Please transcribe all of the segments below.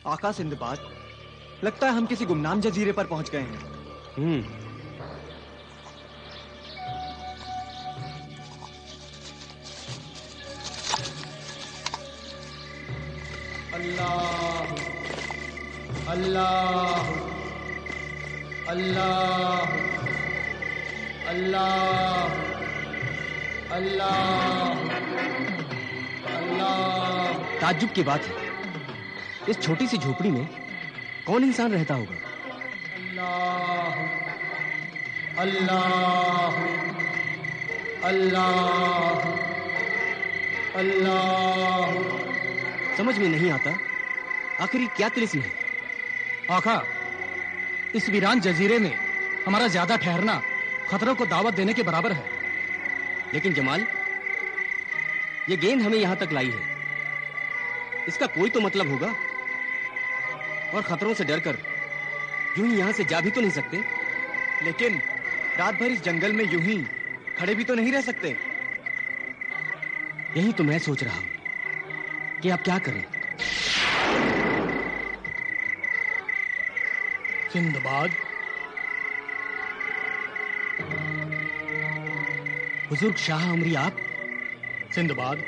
आका सिंदबाद, लगता है हम किसी गुमनाम जजीरे पर पहुंच गए हैं। अल्लाह अल्लाह अल्लाह अल्लाह अल्लाह अल्लाह। ताज्जुब की बात है, इस छोटी सी झोपड़ी में कौन इंसान रहता होगा? अल्लाह अल्लाह अल्लाह अल्लाह। समझ में नहीं आता आखिर क्या तिलिस्म है। आका, इस वीरान जजीरे में हमारा ज्यादा ठहरना खतरों को दावत देने के बराबर है। लेकिन जमाल, ये गेंद हमें यहां तक लाई है, इसका कोई तो मतलब होगा। और खतरों से डरकर यूं ही यहां से जा भी तो नहीं सकते। लेकिन रात भर इस जंगल में यूं ही खड़े भी तो नहीं रह सकते। यही तो मैं सोच रहा हूं कि आप क्या करें। सिंदबाद, बुजुर्ग शाह अमरी, आप? सिंदबाद,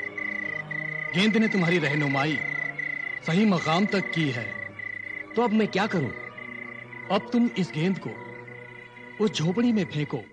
गेंद ने तुम्हारी रहनुमाई सही मकाम तक की है। तो अब मैं क्या करूं? अब तुम इस गेंद को उस झोपड़ी में फेंको।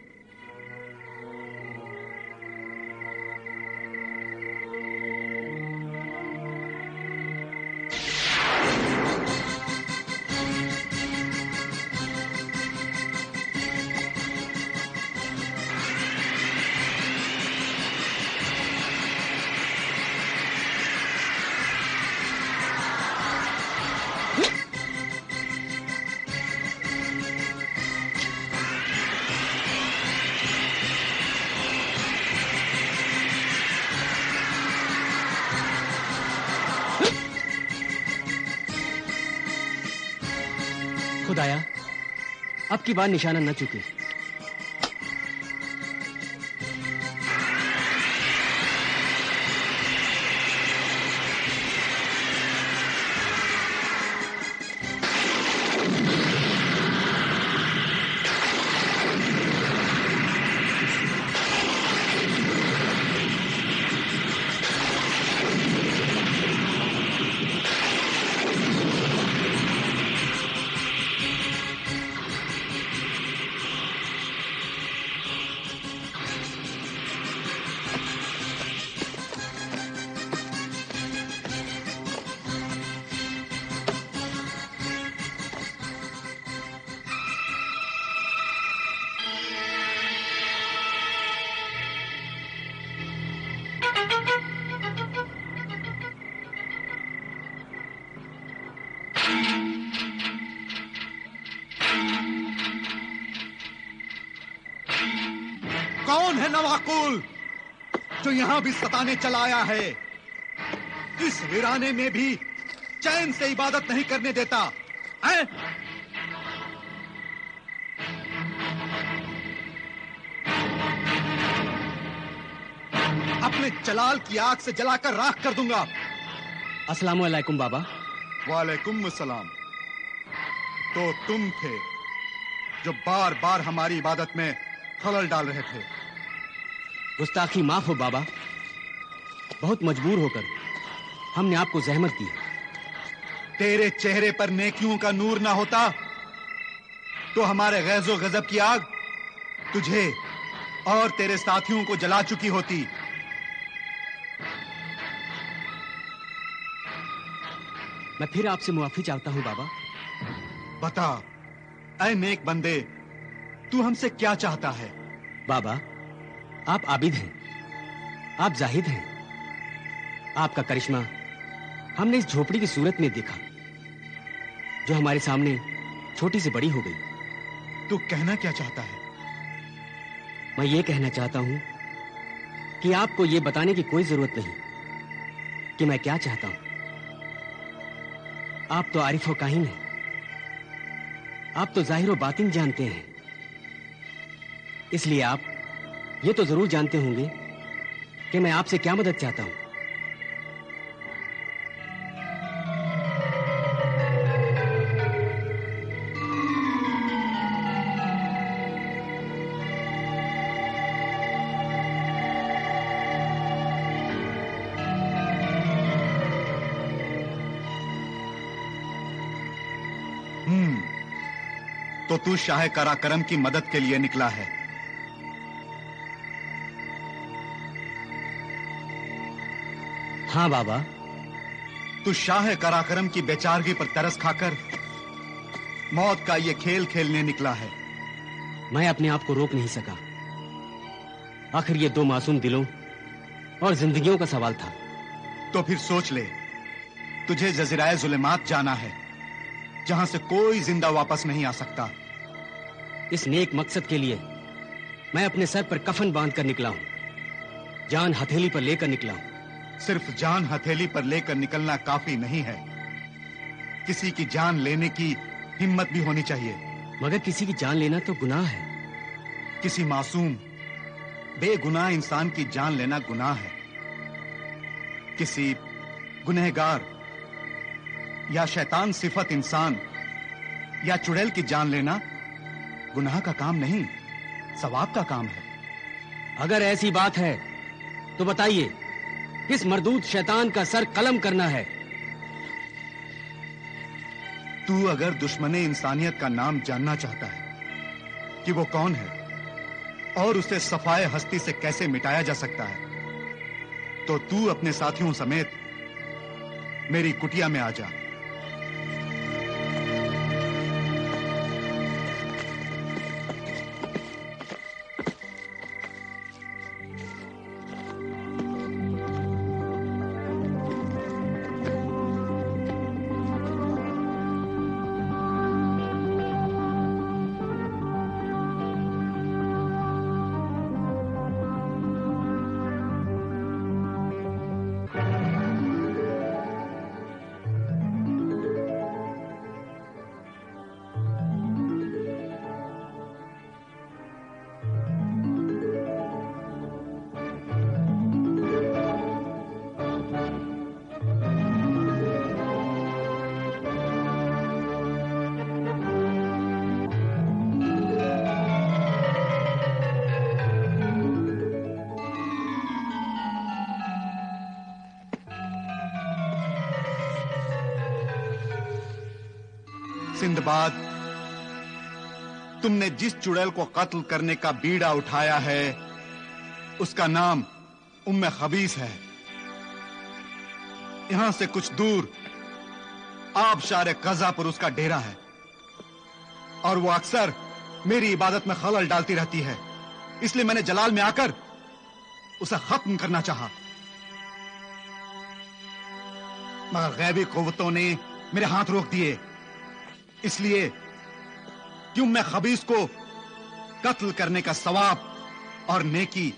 खुदाया, अब की बार निशाना न चुके। कौन है नवाकुल जो यहां भी सताने चला आया है? इस वीराने में भी चैन से इबादत नहीं करने देता है? अपने जलाल की आग से जलाकर राख कर दूंगा। अस्सलामु अलैकुम बाबा। वालेकुम सलाम। तो तुम थे जो बार बार हमारी इबादत में खलल डाल रहे थे। गुस्ताखी माफ हो बाबा, बहुत मजबूर होकर हमने आपको जहमत दी। तेरे चेहरे पर नेकियों का नूर ना होता तो हमारे गैज़ो गजब की आग तुझे और तेरे साथियों को जला चुकी होती। मैं फिर आपसे मुआफी चाहता हूं बाबा। बता ऐ नेक बंदे, तू हमसे क्या चाहता है? बाबा, आप आबिद हैं, आप जाहिद हैं। आपका करिश्मा हमने इस झोपड़ी की सूरत में देखा जो हमारे सामने छोटी से बड़ी हो गई। तू कहना क्या चाहता है? मैं ये कहना चाहता हूं कि आपको ये बताने की कोई जरूरत नहीं कि मैं क्या चाहता हूं। आप तो आरिफ व काहिन हैं, आप तो जाहिर व बातिन जानते हैं, इसलिए आप ये तो जरूर जानते होंगे कि मैं आपसे क्या मदद चाहता हूं। तो तू शाह कराकरम की मदद के लिए निकला है। हाँ बाबा। तू शाह कराकरम की बेचारगी पर तरस खाकर मौत का ये खेल खेलने निकला है। मैं अपने आप को रोक नहीं सका। आखिर ये दो मासूम दिलों और जिंदगियों का सवाल था। तो फिर सोच ले, तुझे जज़ीराए ज़ुलेमात जाना है, जहां से कोई जिंदा वापस नहीं आ सकता। इस नेक मकसद के लिए मैं अपने सर पर कफन बांधकर निकला हूं, जान हथेली पर लेकर निकला हूं। सिर्फ जान हथेली पर लेकर निकलना काफी नहीं है, किसी की जान लेने की हिम्मत भी होनी चाहिए। मगर किसी की जान लेना तो गुनाह है। किसी मासूम बेगुनाह इंसान की जान लेना गुनाह है। किसी गुनहगार या शैतान सिफत इंसान या चुड़ैल की जान लेना गुनाह का काम नहीं, सवाब का काम है। अगर ऐसी बात है तो बताइए, किस मरदूद शैतान का सर कलम करना है? तू अगर दुश्मने इंसानियत का नाम जानना चाहता है कि वो कौन है और उसे सफाए हस्ती से कैसे मिटाया जा सकता है, तो तू अपने साथियों समेत मेरी कुटिया में आ जा। सिंदबाद, तुमने जिस चुड़ैल को कत्ल करने का बीड़ा उठाया है, उसका नाम उम्मे खबीस है। यहां से कुछ दूर आबशार कज़ा पर उसका डेरा है और वो अक्सर मेरी इबादत में खलल डालती रहती है। इसलिए मैंने जलाल में आकर उसे खत्म करना चाहा, मगर गैबी कुव्वतों ने मेरे हाथ रोक दिए। इसलिए कि उम्मे खबीस को कत्ल करने का सवाब और नेकी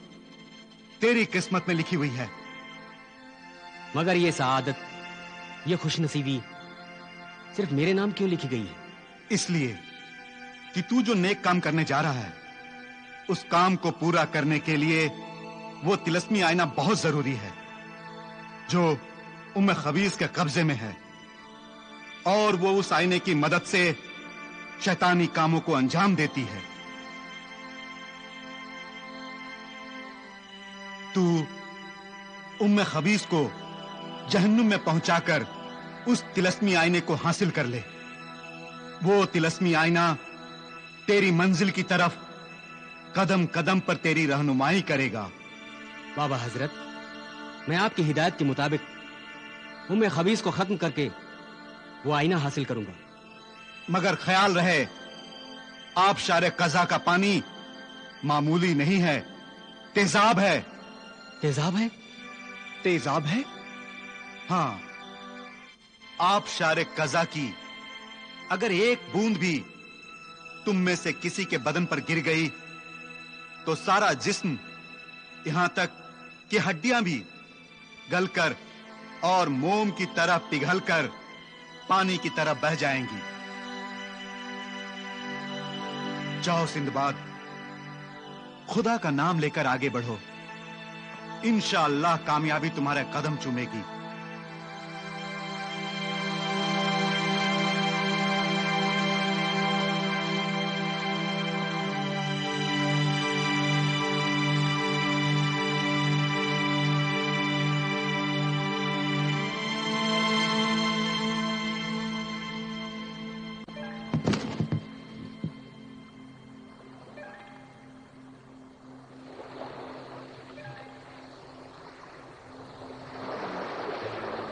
तेरी किस्मत में लिखी हुई है। मगर ये सआदत, ये खुशनसीबी सिर्फ मेरे नाम क्यों लिखी गई है? इसलिए कि तू जो नेक काम करने जा रहा है, उस काम को पूरा करने के लिए वो तिलस्मी आईना बहुत जरूरी है जो उम्मे खबीस के कब्जे में है, और वो उस आईने की मदद से शैतानी कामों को अंजाम देती है। तू उम्मे खबीस को जहन्नुम में पहुंचाकर उस तिलस्मी आईने को हासिल कर ले। वो तिलस्मी आईना तेरी मंजिल की तरफ कदम कदम पर तेरी रहनुमाई करेगा। बाबा हजरत, मैं आपकी हिदायत के मुताबिक उम्मे खबीस को खत्म करके वो आईना हासिल करूंगा। मगर ख्याल रहे, आबशार कज़ा का पानी मामूली नहीं है, तेजाब है। तेजाब है? तेजाब है? हाँ, आबशार कज़ा की अगर एक बूंद भी तुम में से किसी के बदन पर गिर गई तो सारा जिस्म, यहां तक कि हड्डियां भी गलकर और मोम की तरह पिघलकर पानी की तरह बह जाएंगी। जाओ सिंदबाद, खुदा का नाम लेकर आगे बढ़ो। इंशाअल्लाह कामयाबी तुम्हारे कदम चूमेगी।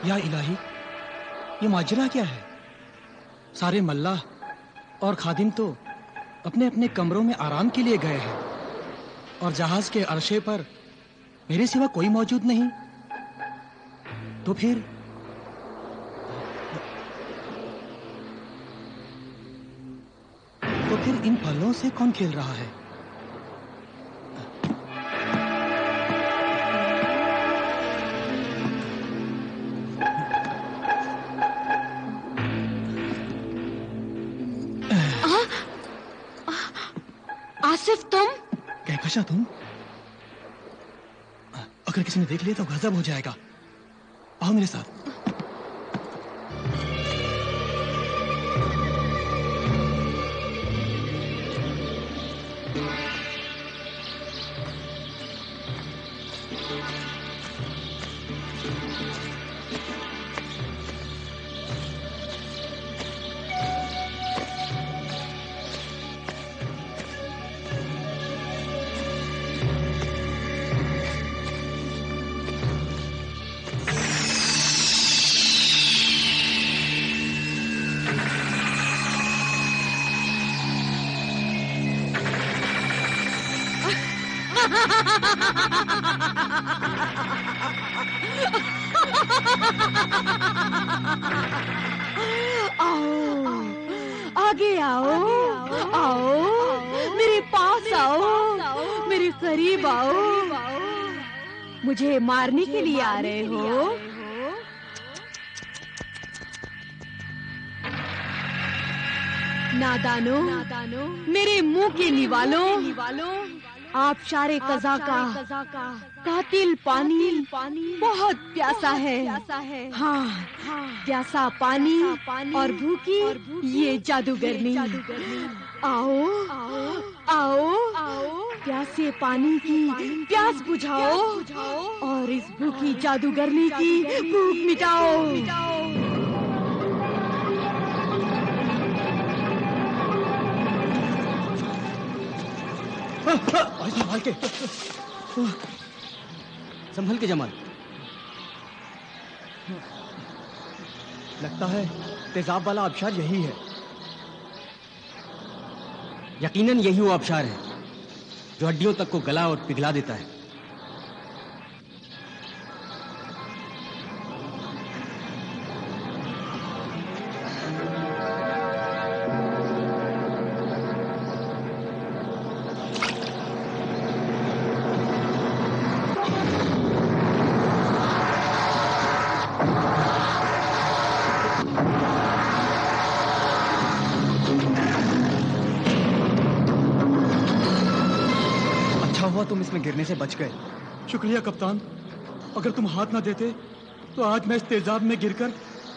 या इलाही, ये माजरा क्या है? सारे मल्लाह और खादिम तो अपने अपने कमरों में आराम के लिए गए हैं और जहाज के अर्शे पर मेरे सिवा कोई मौजूद नहीं। तो फिर इन फलों से कौन खेल रहा है? आसिफ, तुम? कहकशा, तुम? अगर किसी ने देख लिया तो गजब हो जाएगा। आओ मेरे साथ। आगे आओ, आओ, मेरे पास आओ, मेरे करीब आओ। मुझे मारने के लिए आ रहे हो? नादानो, मेरे मुंह के निवालों, आप शारे कज़ा का कातिल पानी बहुत प्यासा है। हाँ, प्यासा पानी और भूखी ये जादूगरनी। आओ, आओ, प्यासे पानी की प्यास बुझाओ और इस भूखी जादूगरनी की भूख मिटाओ। संभल के, संभल के जमाल। लगता है तेजाब वाला आबशार यही है। यकीनन यही वो आबशार है जो हड्डियों तक को गला और पिघला देता है। तुम इसमें गिरने से बच गए। शुक्रिया कप्तान, अगर तुम हाथ ना देते तो आज मैं इस तेजाब में गिरकर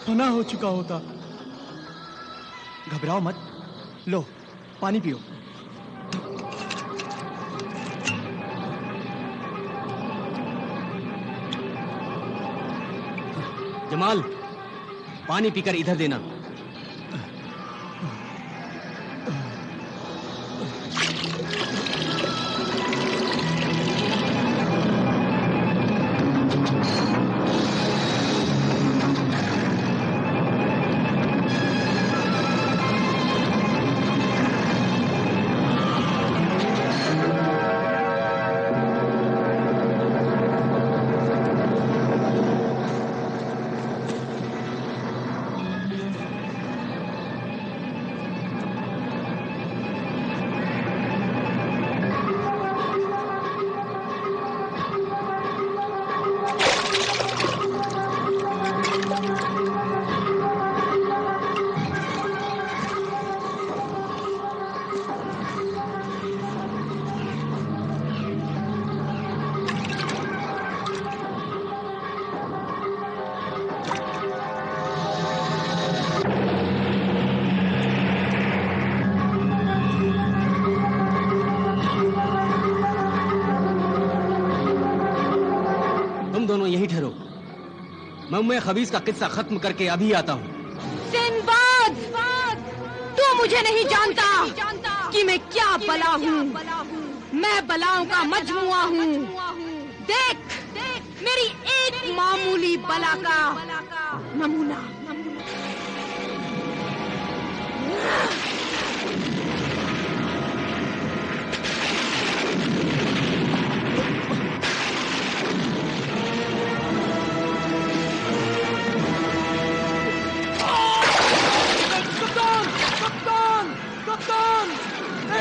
फना हो चुका होता। घबराओ मत, लो पानी पियो। जमाल, पानी पीकर इधर देना। मैं खबीस का किस्सा खत्म करके अभी आता हूँ। सिंबाद, तू मुझे नहीं जानता कि मैं क्या बला हूँ। मैं बलाओं का मजमुआ हूँ। देख, मेरी एक मामूली बला का नमूना।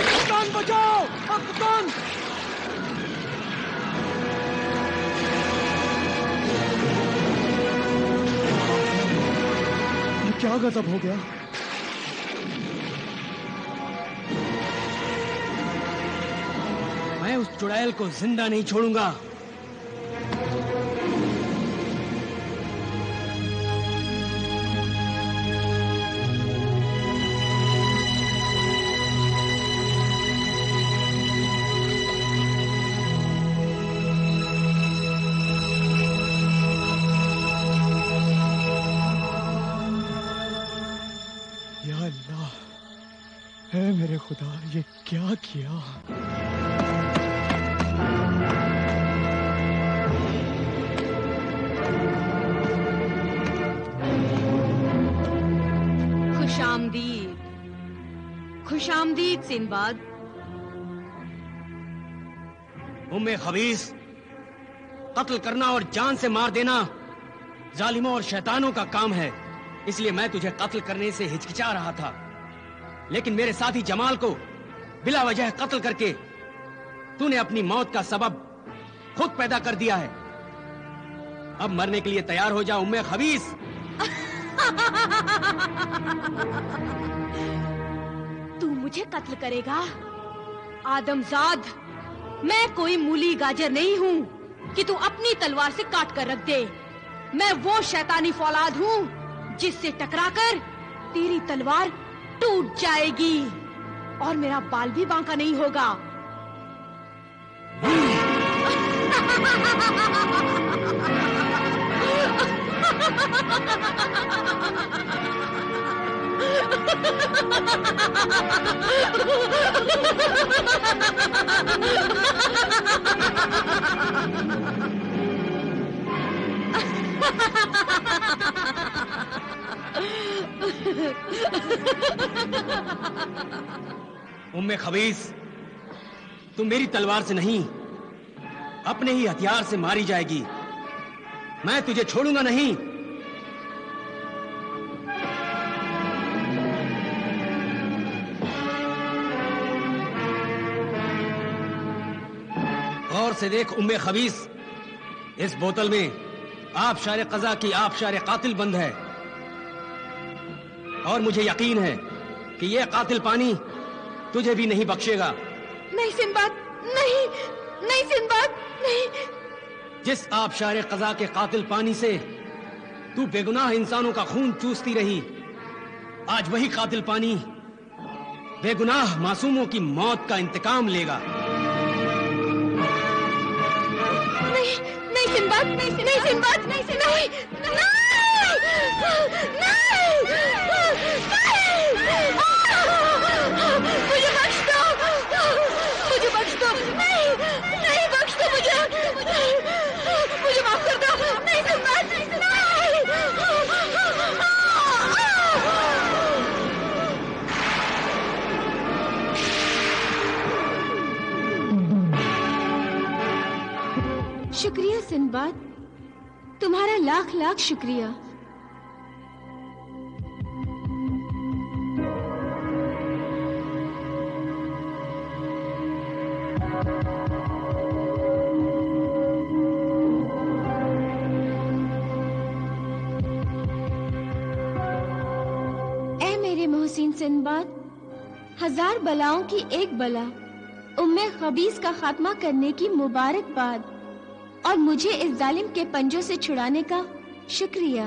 कप्तान बचाओ! कप्तान! क्या गजब हो गया? मैं उस चुड़ैल को जिंदा नहीं छोड़ूंगा। है मेरे खुदा, ये क्या किया? खुशामदीद, खुशामदीद सिंबाद। उम्मे खबीस, कत्ल करना और जान से मार देना जालिमों और शैतानों का काम है, इसलिए मैं तुझे कत्ल करने से हिचकिचा रहा था, लेकिन मेरे साथी जमाल को बिला वजह कत्ल करके तूने अपनी मौत का सबब खुद पैदा कर दिया है। अब मरने के लिए तैयार हो जा उम्मे खबीस। तू मुझे कत्ल करेगा? आदमजाद, मैं कोई मूली गाजर नहीं हूँ कि तू अपनी तलवार से काट कर रख दे। मैं वो शैतानी फौलाद हूँ जिससे टकराकर तेरी तलवार टूट जाएगी और मेरा बाल भी बांका नहीं होगा। उम्मे खबीस, तुम मेरी तलवार से नहीं अपने ही हथियार से मारी जाएगी। मैं तुझे छोड़ूंगा नहीं। गौर से देख उम्मे खबीस, इस बोतल में आबशार कज़ा की आबशार कातिल बंद है और मुझे यकीन है कि यह कातिल पानी तुझे भी नहीं बख्शेगा। नहीं सिंबाद, नहीं, नहीं सिंबाद, नहीं। जिस आबशार कज़ा के कातिल पानी से तू बेगुनाह इंसानों का खून चूसती रही, आज वही कातिल पानी बेगुनाह मासूमों की मौत का इंतकाम लेगा। नहीं, नहीं सिंबाद, नहीं, नहीं सिंबाद, नहीं, नहीं, नहीं, मुझे बख्श दो, मुझे बख्श दो, नहीं, नहीं बख्श दो मुझे, मुझे माफ कर दो, नहीं सिंबाद, नहीं। शुक्रिया सिंबाद, तुम्हारा लाख लाख शुक्रिया। ऐ मेरे मोहसिन सिंबाद, हजार बलाओं की एक बला उम्मे खबीस का खात्मा करने की मुबारकबाद और मुझे इस जालिम के पंजों से छुड़ाने का शुक्रिया।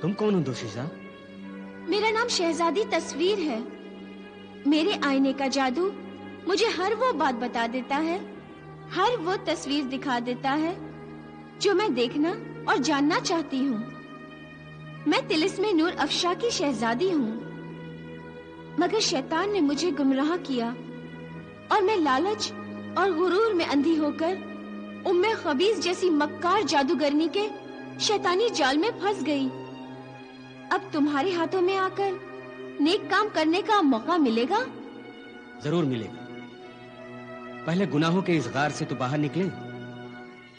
तुम कौन हो दोशीज़ा? मेरा नाम शहजादी तस्वीर है। मेरे आईने का जादू मुझे हर वो बात बता देता है, हर वो तस्वीर दिखा देता है जो मैं देखना और जानना चाहती हूँ। मैं तिलिस्मे नूर अफशा की शहजादी हूँ, मगर शैतान ने मुझे गुमराह किया और मैं लालच और गुरूर में अंधी होकर उम्मे खबीस जैसी मक्कार जादूगरनी के शैतानी जाल में फंस गई। अब तुम्हारे हाथों में आकर नेक काम करने का मौका मिलेगा। जरूर मिलेगा। पहले गुनाहों के इस गार से तो बाहर निकलें।